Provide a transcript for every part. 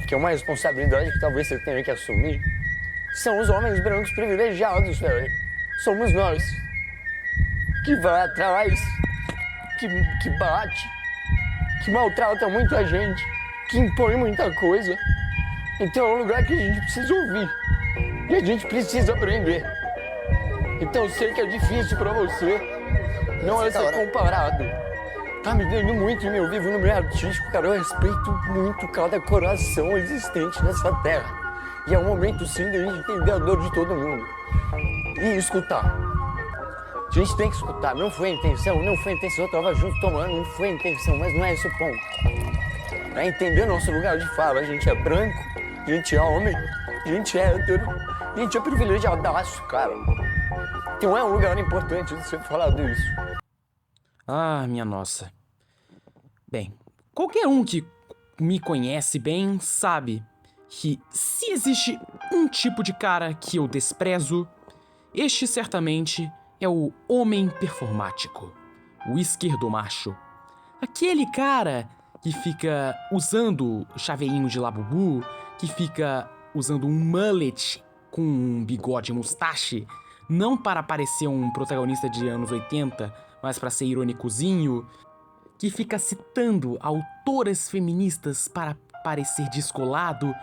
que é uma responsabilidade que talvez você tenha que assumir, são os homens brancos privilegiados, velho. Somos nós. Que vai atrás, que bate, que maltrata muita gente, que impõe muita coisa. Então é um lugar que a gente precisa ouvir. E a gente precisa aprender. Então eu sei que é difícil pra você. Não é ser comparado. Tá me dando muito em meu vivo no meio artístico, cara. Eu respeito muito cada coração existente nessa terra. E é um momento sim da gente entender a dor de todo mundo. E escutar. A gente tem que escutar. Não foi a intenção, eu tava junto tomando, não foi a intenção, mas não é esse o ponto. É entender nosso lugar de fala. A gente é branco, a gente é homem, a gente é hétero, a gente é privilegiadaço, cara. Então é um lugar importante de ser falado isso. Ah, minha nossa. Bem, qualquer um que me conhece bem sabe que se existe um tipo de cara que eu desprezo, este certamente é o homem performático, o esquerdomacho. Aquele cara que fica usando chaveirinho de labubu, que fica usando um mullet com um bigode mustache, não para parecer um protagonista de anos 80, mas para ser irônicozinho, que fica citando autoras feministas para parecer descolado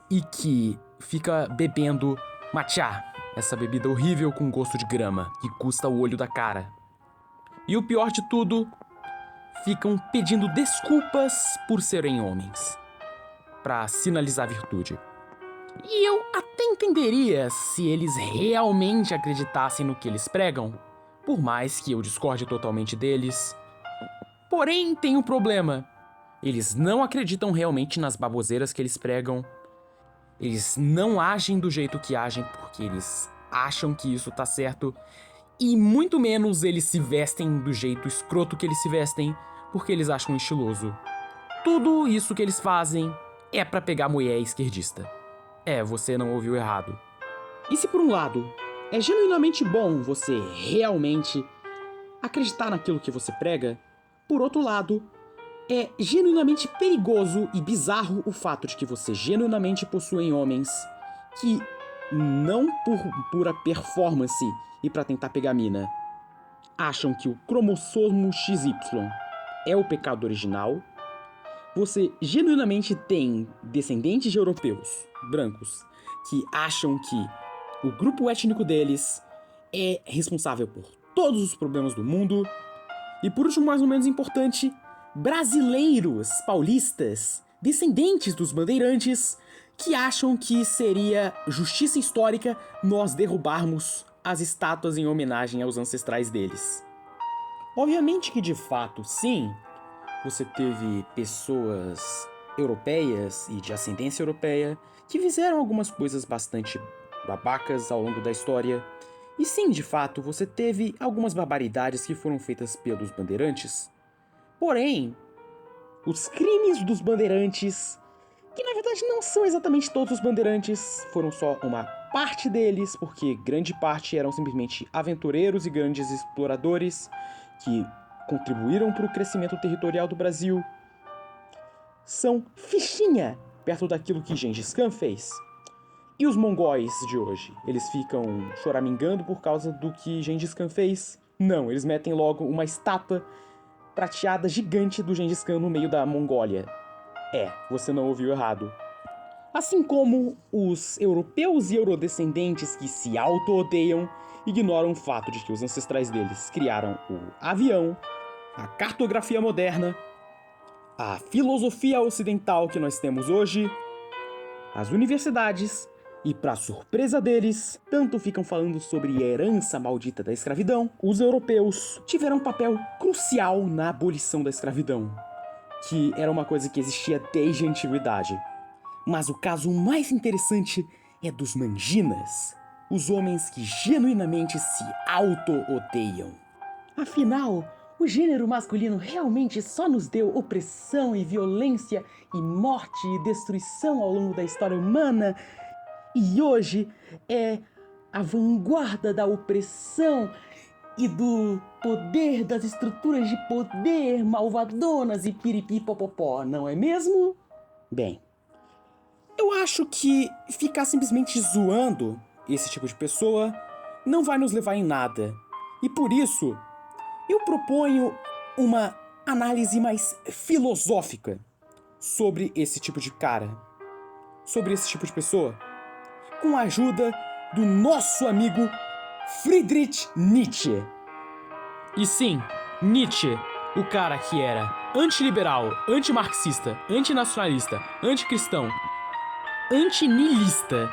e que fica bebendo matcha, essa bebida horrível com gosto de grama, que custa o olho da cara. E o pior de tudo, ficam pedindo desculpas por serem homens, para sinalizar virtude. E eu até entenderia se eles realmente acreditassem no que eles pregam, por mais que eu discorde totalmente deles. Porém, tem um problema. Eles não acreditam realmente nas baboseiras que eles pregam. Eles não agem do jeito que agem porque eles acham que isso tá certo. E muito menos eles se vestem do jeito escroto que eles se vestem porque eles acham estiloso. Tudo isso que eles fazem é pra pegar mulher esquerdista. É, você não ouviu errado. E se por um lado é genuinamente bom você realmente acreditar naquilo que você prega, por outro lado, é genuinamente perigoso e bizarro o fato de que você genuinamente possuem homens que, não por pura performance e pra tentar pegar mina, acham que o cromossomo XY é o pecado original. Você genuinamente tem descendentes de europeus brancos que acham que o grupo étnico deles é responsável por todos os problemas do mundo. E por último, mais ou menos importante, brasileiros paulistas, descendentes dos bandeirantes, que acham que seria justiça histórica nós derrubarmos as estátuas em homenagem aos ancestrais deles. Obviamente que de fato, sim, você teve pessoas europeias e de ascendência europeia que fizeram algumas coisas bastante babacas ao longo da história. E sim, de fato, você teve algumas barbaridades que foram feitas pelos bandeirantes. Porém, os crimes dos bandeirantes, que na verdade não são exatamente todos os bandeirantes, foram só uma parte deles, porque grande parte eram simplesmente aventureiros e grandes exploradores que contribuíram para o crescimento territorial do Brasil, são fichinha perto daquilo que Gengis Khan fez. E os mongóis de hoje? Eles ficam choramingando por causa do que Gengis Khan fez? Não, eles metem logo uma estátua prateada gigante do Gengis Khan no meio da Mongólia. É, você não ouviu errado. Assim como os europeus e eurodescendentes que se auto-odeiam ignoram o fato de que os ancestrais deles criaram o avião, a cartografia moderna, a filosofia ocidental que nós temos hoje, as universidades, e para surpresa deles, tanto ficam falando sobre a herança maldita da escravidão, os europeus tiveram um papel crucial na abolição da escravidão, que era uma coisa que existia desde a antiguidade. Mas o caso mais interessante é dos manginas, os homens que genuinamente se auto-odeiam. Afinal, o gênero masculino realmente só nos deu opressão e violência e morte e destruição ao longo da história humana, e hoje é a vanguarda da opressão e do poder, das estruturas de poder malvadonas e piripipopopó, não é mesmo? Bem, eu acho que ficar simplesmente zoando esse tipo de pessoa não vai nos levar em nada. E por isso, eu proponho uma análise mais filosófica sobre esse tipo de cara, sobre esse tipo de pessoa, com a ajuda do nosso amigo Friedrich Nietzsche. E sim, Nietzsche, o cara que era antiliberal, antimarxista, antinacionalista, anticristão, antinihilista,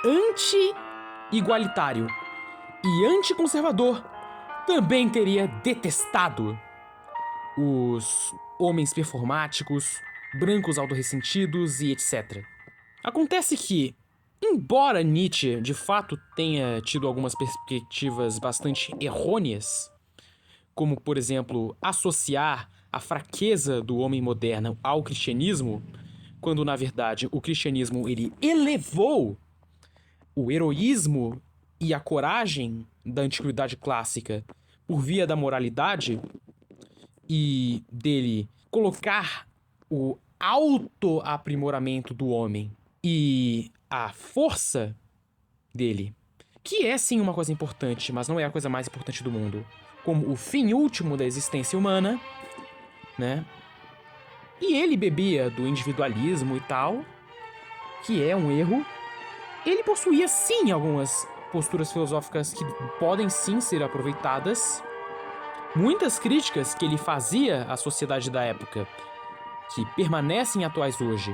anti-igualitário e anticonservador, também teria detestado os homens performáticos, brancos autorressentidos e etc. Acontece que, embora Nietzsche de fato tenha tido algumas perspectivas bastante errôneas, como, por exemplo, associar a fraqueza do homem moderno ao cristianismo, quando, na verdade, o cristianismo ele elevou o heroísmo e a coragem da antiguidade clássica por via da moralidade e dele colocar o autoaprimoramento do homem e a força dele, que é sim uma coisa importante, mas não é a coisa mais importante do mundo, como o fim último da existência humana, né? E ele bebia do individualismo e tal, que é um erro. Ele possuía sim algumas posturas filosóficas que podem sim ser aproveitadas. Muitas críticas que ele fazia à sociedade da época, que permanecem atuais hoje,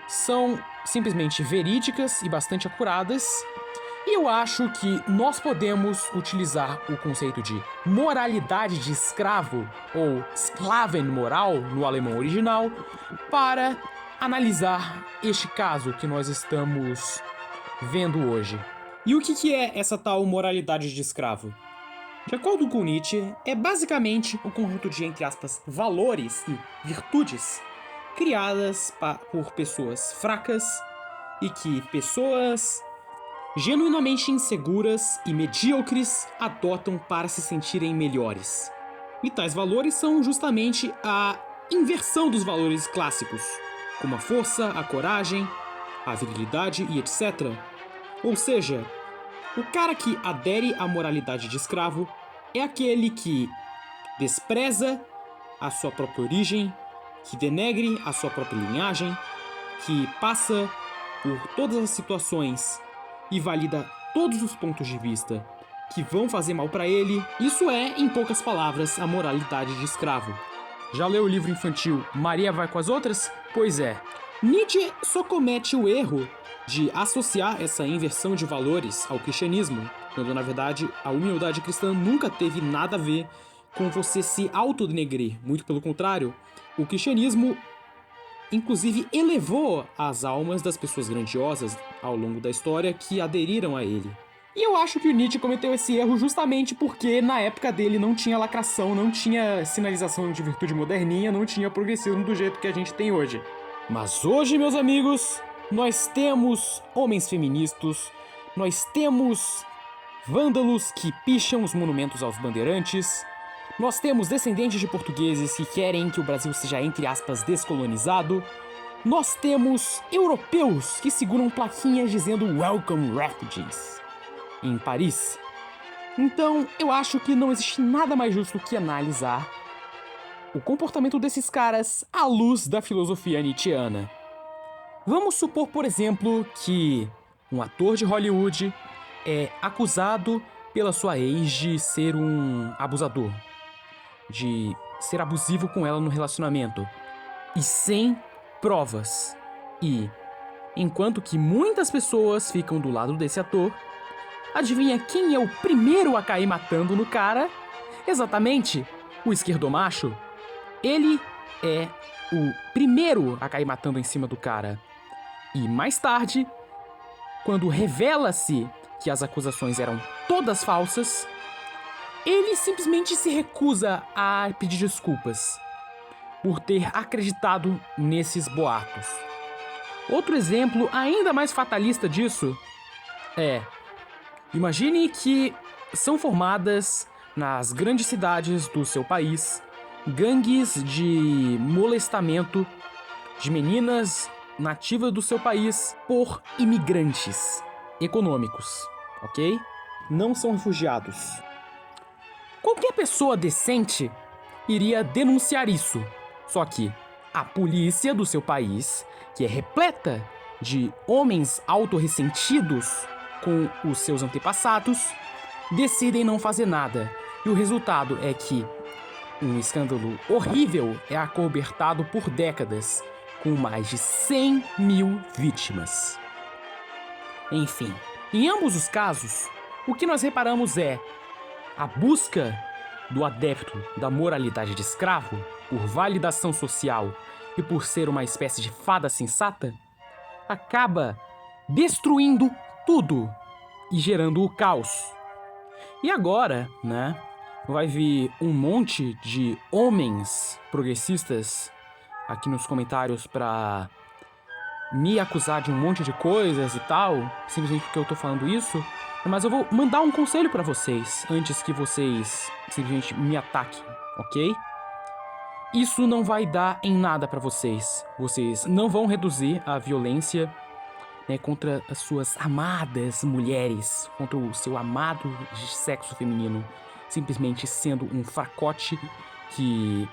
são simplesmente verídicas e bastante acuradas. E eu acho que nós podemos utilizar o conceito de moralidade de escravo, ou Sklavenmoral no alemão original, para analisar este caso que nós estamos vendo hoje. E o que é essa tal moralidade de escravo? De acordo com Nietzsche, é basicamente um conjunto de, entre aspas, valores e virtudes criadas por pessoas fracas e que pessoas genuinamente inseguras e medíocres adotam para se sentirem melhores. E tais valores são justamente a inversão dos valores clássicos, como a força, a coragem, a virilidade e etc. Ou seja, o cara que adere à moralidade de escravo é aquele que despreza a sua própria origem, que denegre a sua própria linhagem, que passa por todas as situações e valida todos os pontos de vista que vão fazer mal pra ele. Isso é, em poucas palavras, a moralidade de escravo. Já leu o livro infantil Maria vai com as outras? Pois é. Nietzsche só comete o erro de associar essa inversão de valores ao cristianismo, quando na verdade a humildade cristã nunca teve nada a ver com você se autodenegrir. Muito pelo contrário, o cristianismo inclusive elevou as almas das pessoas grandiosas ao longo da história que aderiram a ele. E eu acho que o Nietzsche cometeu esse erro justamente porque na época dele não tinha lacração, não tinha sinalização de virtude moderninha, não tinha progressismo do jeito que a gente tem hoje. Mas hoje, meus amigos, nós temos homens feministas, nós temos vândalos que picham os monumentos aos bandeirantes, nós temos descendentes de portugueses que querem que o Brasil seja, entre aspas, descolonizado. Nós temos europeus que seguram plaquinhas dizendo Welcome Refugees em Paris. Então, eu acho que não existe nada mais justo que analisar o comportamento desses caras à luz da filosofia nietzschiana. Vamos supor, por exemplo, que um ator de Hollywood é acusado pela sua ex de ser um abusador, de ser abusivo com ela no relacionamento, e sem provas. E, enquanto que muitas pessoas ficam do lado desse ator, adivinha quem é o primeiro a cair matando no cara? Exatamente, o esquerdomacho. Ele é o primeiro a cair matando em cima do cara. E mais tarde, quando revela-se que as acusações eram todas falsas, ele simplesmente se recusa a pedir desculpas por ter acreditado nesses boatos. Outro exemplo ainda mais fatalista disso é: imagine que são formadas nas grandes cidades do seu país gangues de molestamento de meninas nativas do seu país por imigrantes econômicos, ok? Não são refugiados. Qualquer pessoa decente iria denunciar isso. Só que a polícia do seu país, que é repleta de homens autorressentidos com os seus antepassados, decidem não fazer nada. E o resultado é que um escândalo horrível é acobertado por décadas, com mais de 100 mil vítimas. Enfim, em ambos os casos, o que nós reparamos é a busca do adepto da moralidade de escravo por validação social e por ser uma espécie de fada sensata, acaba destruindo tudo e gerando o caos. E agora, né, vai vir um monte de homens progressistas aqui nos comentários pra me acusar de um monte de coisas e tal, simplesmente porque eu tô falando isso, mas eu vou mandar um conselho pra vocês antes que vocês simplesmente me ataquem, ok? Isso não vai dar em nada pra vocês. Vocês não vão reduzir a violência, né, contra as suas amadas mulheres, contra o seu amado sexo feminino, simplesmente sendo um fracote que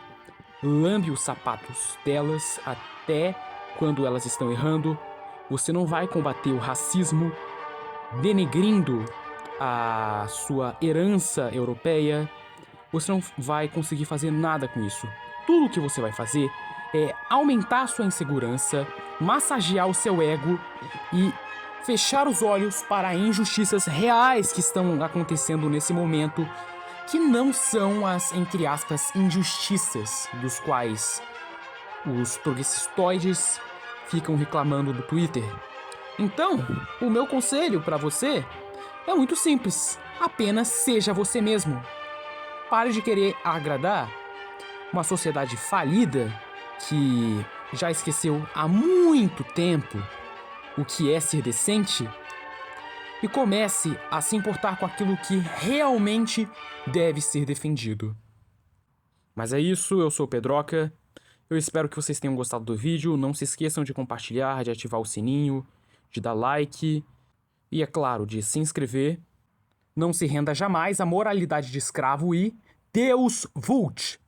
lambe os sapatos delas até quando elas estão errando. Você não vai combater o racismo denegrindo a sua herança europeia. Você não vai conseguir fazer nada com isso. Tudo o que você vai fazer é aumentar a sua insegurança, massagear o seu ego e fechar os olhos para injustiças reais que estão acontecendo nesse momento, que não são as, entre aspas, injustiças dos quais os progressistoides ficam reclamando no Twitter. Então, o meu conselho para você é muito simples. Apenas seja você mesmo. Pare de querer agradar uma sociedade falida que já esqueceu há muito tempo o que é ser decente e comece a se importar com aquilo que realmente deve ser defendido. Mas é isso, eu sou o Pedroca. Eu espero que vocês tenham gostado do vídeo. Não se esqueçam de compartilhar, de ativar o sininho, de dar like e, é claro, de se inscrever. Não se renda jamais à moralidade de escravo e Deus vult!